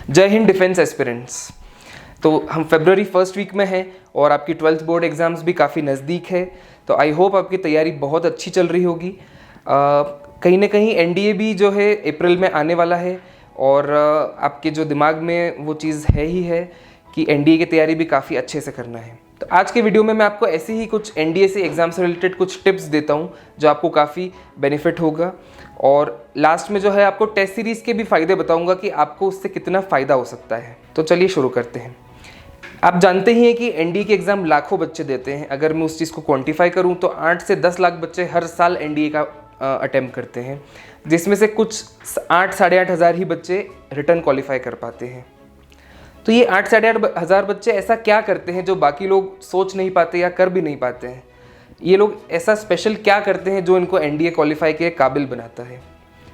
जय Hind defence aspirants. तो हम फरवरी फर्स्ट वीक में हैं और आपकी 12th बोर्ड एग्ज़ाम्स भी काफ़ी नज़दीक है। तो आई होप आपकी तैयारी बहुत अच्छी चल रही होगी। कहीं ना कहीं एनडीए भी जो है अप्रैल में आने वाला है और आपके जो दिमाग में वो चीज़ है ही है कि एनडीए की तैयारी भी काफ़ी अच्छे से करना है। तो आज के वीडियो में मैं आपको ऐसे ही कुछ एनडीए से एग्ज़ाम से रिलेटेड कुछ टिप्स देता हूँ जो आपको काफ़ी बेनिफिट होगा, और लास्ट में जो है आपको टेस्ट सीरीज़ के भी फ़ायदे बताऊँगा कि आपको उससे कितना फ़ायदा हो सकता है। तो चलिए शुरू करते हैं। आप जानते ही हैं कि एनडीए के एग्ज़ाम लाखों बच्चे देते हैं। अगर मैं उस चीज़ को क्वांटिफाई करूँ तो 8 से 10 लाख बच्चे हर साल एनडीए का अटेम्प्ट करते हैं, जिसमें से कुछ 8 साढ़े 8 हज़ार ही बच्चे रिटर्न क्वालिफाई कर पाते हैं। तो ये 8 साढ़े 8 हज़ार बच्चे ऐसा क्या करते हैं जो बाकी लोग सोच नहीं पाते या कर भी नहीं पाते हैं? ये लोग ऐसा स्पेशल क्या करते हैं जो इनको एनडीए क्वालिफाई के काबिल बनाता है?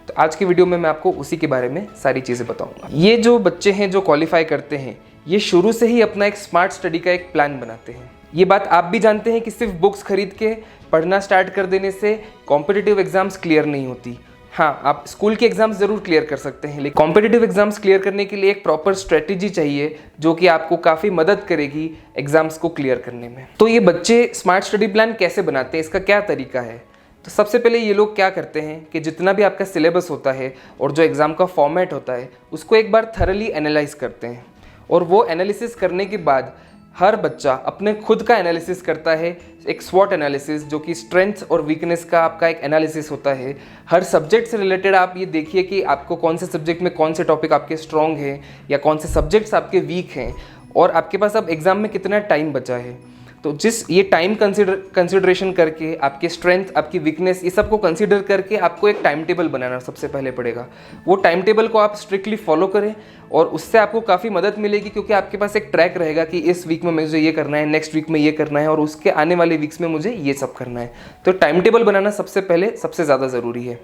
तो आज की वीडियो में मैं आपको उसी के बारे में सारी चीज़ें बताऊंगा। ये जो बच्चे हैं जो क्वालिफाई करते हैं, ये शुरू से ही अपना एक स्मार्ट स्टडी का एक प्लान बनाते हैं। ये बात आप भी जानते हैं कि सिर्फ बुक्स खरीद के पढ़ना स्टार्ट कर देने से कॉम्पिटिटिव एग्जाम्स क्लियर नहीं होती। हाँ, आप स्कूल के एग्जाम्स ज़रूर क्लियर कर सकते हैं, लेकिन कॉम्पिटिटिव एग्जाम्स क्लियर करने के लिए एक प्रॉपर स्ट्रेटेजी चाहिए जो कि आपको काफ़ी मदद करेगी एग्जाम्स को क्लियर करने में। तो ये बच्चे स्मार्ट स्टडी प्लान कैसे बनाते हैं, इसका क्या तरीका है? तो सबसे पहले ये लोग क्या करते हैं कि जितना भी आपका सिलेबस होता है और जो एग्ज़ाम का फॉर्मेट होता है उसको एक बार थरली एनालाइज करते हैं, और वो एनालिसिस करने के बाद हर बच्चा अपने खुद का एनालिसिस करता है, एक स्वॉट एनालिसिस जो कि स्ट्रेंथ और वीकनेस का आपका एक एनालिसिस होता है। हर सब्जेक्ट से रिलेटेड आप ये देखिए कि आपको कौन से सब्जेक्ट में कौन से टॉपिक आपके स्ट्रॉन्ग हैं या कौन से सब्जेक्ट्स आपके वीक हैं, और आपके पास अब एग्ज़ाम में कितना टाइम बचा है। तो जिस ये टाइम कंसिडरेशन करके आपके स्ट्रेंथ, आपकी वीकनेस, ये सब को कंसिडर करके आपको एक टाइम टेबल बनाना सबसे पहले पड़ेगा। वो टाइम टेबल को आप स्ट्रिक्टली फॉलो करें और उससे आपको काफ़ी मदद मिलेगी, क्योंकि आपके पास एक ट्रैक रहेगा कि इस वीक में मुझे ये करना है, नेक्स्ट वीक में ये करना है, और उसके आने वाले वीक्स में मुझे ये सब करना है। तो टाइम टेबल बनाना सबसे पहले सबसे ज़्यादा ज़रूरी है।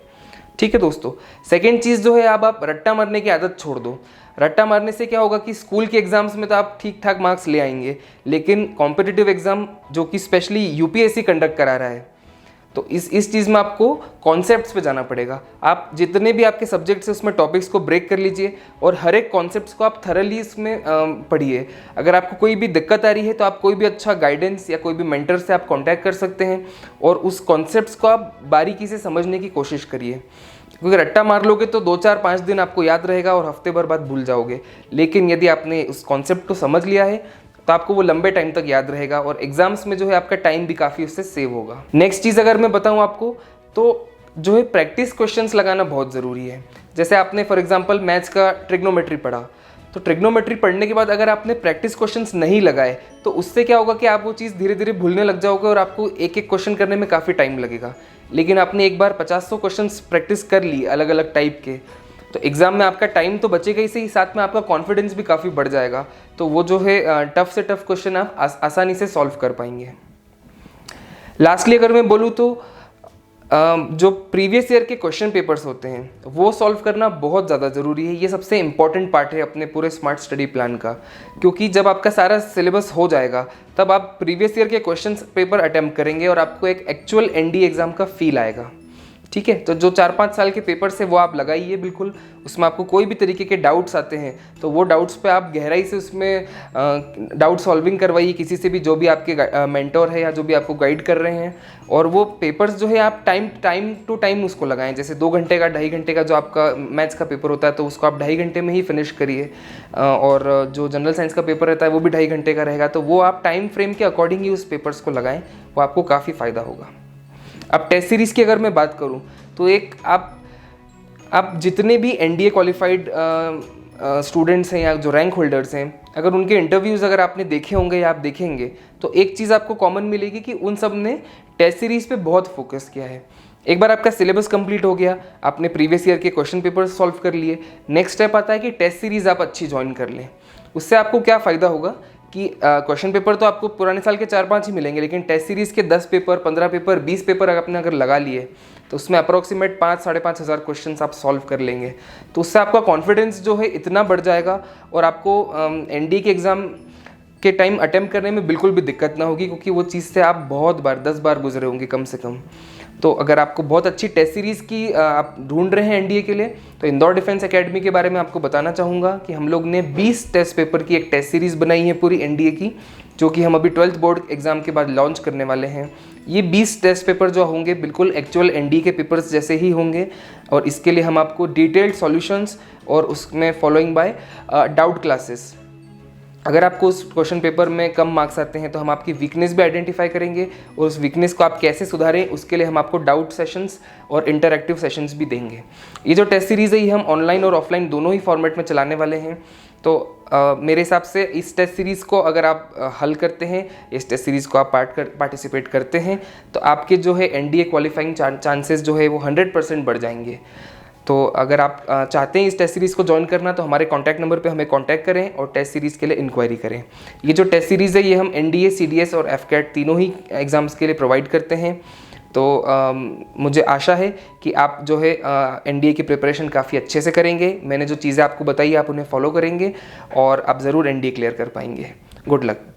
ठीक है दोस्तों, सेकेंड चीज़ जो है, अब आप रट्टा मारने की आदत छोड़ दो। रट्टा मारने से क्या होगा कि स्कूल के एग्जाम्स में तो आप ठीक ठाक मार्क्स ले आएंगे, लेकिन कॉम्पिटिटिव एग्जाम जो कि स्पेशली यूपीएससी कंडक्ट करा रहा है, तो इस चीज़ में आपको कॉन्सेप्ट्स पे जाना पड़ेगा। आप जितने भी आपके सब्जेक्ट्स हैं उसमें टॉपिक्स को ब्रेक कर लीजिए और हर एक कॉन्सेप्ट्स को आप थरली इसमें पढ़िए। अगर आपको कोई भी दिक्कत आ रही है तो आप कोई भी अच्छा गाइडेंस या कोई भी मेंटर से आप कांटेक्ट कर सकते हैं और उस कॉन्सेप्ट्स को आप बारीकी से समझने की कोशिश करिए, क्योंकि रट्टा मार लोगे तो 2-4-5 दिन आपको याद रहेगा और हफ्ते भर बाद भूल जाओगे। लेकिन यदि आपने उस कॉन्सेप्ट को समझ लिया है तो आपको वो लंबे टाइम तक याद रहेगा और एग्जाम्स में जो है आपका टाइम भी काफ़ी उससे सेव होगा। नेक्स्ट चीज़ अगर मैं बताऊँ आपको, तो जो है प्रैक्टिस क्वेश्चंस लगाना बहुत ज़रूरी है। जैसे आपने फॉर एग्जांपल मैथ्स का ट्रिग्नोमेट्री पढ़ा, तो ट्रिग्नोमेट्री पढ़ने के बाद अगर आपने प्रैक्टिस क्वेश्चंस नहीं लगाए तो उससे क्या होगा कि आप वो चीज़ धीरे धीरे भूलने लग जाओगे और आपको एक एक क्वेश्चन करने में काफ़ी टाइम लगेगा। लेकिन आपने एक बार 50-100 क्वेश्चंस प्रैक्टिस कर ली अलग अलग टाइप के, तो एग्ज़ाम में आपका टाइम तो बचेगा ही सही, साथ में आपका कॉन्फिडेंस भी काफ़ी बढ़ जाएगा। तो वो जो है टफ से टफ क्वेश्चन आप आसानी से सॉल्व कर पाएंगे। लास्टली अगर मैं बोलूँ तो जो प्रीवियस ईयर के क्वेश्चन पेपर्स होते हैं वो सॉल्व करना बहुत ज़्यादा ज़रूरी है। ये सबसे इम्पॉर्टेंट पार्ट है अपने पूरे स्मार्ट स्टडी प्लान का, क्योंकि जब आपका सारा सिलेबस हो जाएगा तब आप प्रीवियस ईयर के क्वेश्चन पेपर अटैम्प्ट करेंगे और आपको एक एक्चुअल एनडीए एग्ज़ाम का फील आएगा। ठीक है, तो जो 4-5 साल के पेपर्स है वो आप लगाइए बिल्कुल। उसमें आपको कोई भी तरीके के डाउट्स आते हैं तो वो डाउट्स पे आप गहराई से उसमें डाउट सॉल्विंग करवाइए किसी से भी, जो भी आपके मेंटोर है या जो भी आपको गाइड कर रहे हैं। और वो पेपर्स जो है आप टाइम टू टाइम उसको लगाएं। जैसे 2 घंटे का 2.5 घंटे का जो आपका मैथ्स का पेपर होता है तो उसको आप 2.5 घंटे में ही फिनिश करिए, और जो जनरल साइंस का पेपर रहता है वो भी 2.5 घंटे का रहेगा। तो वो आप टाइम फ्रेम के अकॉर्डिंग ही उस पेपर्स को लगाएं, वो आपको काफ़ी फ़ायदा होगा। अब टेस्ट सीरीज़ की अगर मैं बात करूं तो एक आप जितने भी एनडीए क्वालिफाइड स्टूडेंट्स हैं या जो रैंक होल्डर्स हैं, अगर उनके इंटरव्यूज़ अगर आपने देखे होंगे या आप देखेंगे तो एक चीज़ आपको कॉमन मिलेगी कि उन सब ने टेस्ट सीरीज़ पे बहुत फोकस किया है। एक बार आपका सिलेबस कंप्लीट हो गया, आपने प्रीवियस ईयर के क्वेश्चन पेपर सॉल्व कर लिए, नेक्स्ट स्टेप आता है कि टेस्ट सीरीज़ आप अच्छी ज्वाइन कर लें। उससे आपको क्या फ़ायदा होगा कि क्वेश्चन पेपर तो आपको पुराने साल के 4-5 ही मिलेंगे, लेकिन टेस्ट सीरीज़ के 10 पेपर, 15 पेपर, 20 पेपर आपने अगर लगा लिए तो उसमें अप्रॉक्सीमेट 5-5.5 हज़ार क्वेश्चन आप सॉल्व कर लेंगे। तो उससे आपका कॉन्फिडेंस जो है इतना बढ़ जाएगा और आपको एनडीए के एग्ज़ाम के टाइम अटेम्प्ट करने में बिल्कुल भी दिक्कत ना होगी, क्योंकि वो चीज़ से आप बहुत बार 10 बार गुजरे होंगे कम से कम। तो अगर आपको बहुत अच्छी टेस्ट सीरीज़ की आप ढूंढ रहे हैं एनडीए के लिए, तो इंदौर डिफेंस एकेडमी के बारे में आपको बताना चाहूँगा कि हम लोग ने 20 टेस्ट पेपर की एक टेस्ट सीरीज़ बनाई है पूरी एनडीए की, जो कि हम अभी 12th बोर्ड एग्ज़ाम के बाद लॉन्च करने वाले हैं। ये 20 टेस्ट पेपर जो होंगे बिल्कुल एक्चुअल एनडीए के पेपर्स जैसे ही होंगे, और इसके लिए हम आपको डिटेल्ड सॉल्यूशंस और उसमें फॉलोइंग बाय डाउट क्लासेस। अगर आपको उस क्वेश्चन पेपर में कम मार्क्स आते हैं तो हम आपकी वीकनेस भी आइडेंटिफाई करेंगे, और उस वीकनेस को आप कैसे सुधारें उसके लिए हम आपको डाउट सेशंस और इंटरैक्टिव सेशंस भी देंगे। ये जो टेस्ट सीरीज़ है ये हम ऑनलाइन और ऑफलाइन दोनों ही फॉर्मेट में चलाने वाले हैं। तो मेरे हिसाब से इस टेस्ट सीरीज़ को अगर आप हल करते हैं, इस टेस्ट सीरीज़ को आप पार्टिसिपेट करते हैं, तो आपके जो है एनडीए क्वालिफाइंग चांसेस जो है वो 100% बढ़ जाएंगे। तो अगर आप चाहते हैं इस टेस्ट सीरीज़ को ज्वाइन करना, तो हमारे कॉन्टैक्ट नंबर पे हमें कॉन्टैक्ट करें और टेस्ट सीरीज़ के लिए इंक्वायरी करें। ये जो टेस्ट सीरीज़ है ये हम एनडीए, सीडीएस और एफकेट तीनों ही एग्ज़ाम्स के लिए प्रोवाइड करते हैं। तो मुझे आशा है कि आप जो है एनडीए की प्रिपरेशन काफ़ी अच्छे से करेंगे। मैंने जो चीज़ें आपको बताई आप उन्हें फॉलो करेंगे और आप ज़रूर एनडीए क्लियर कर पाएंगे। Good luck.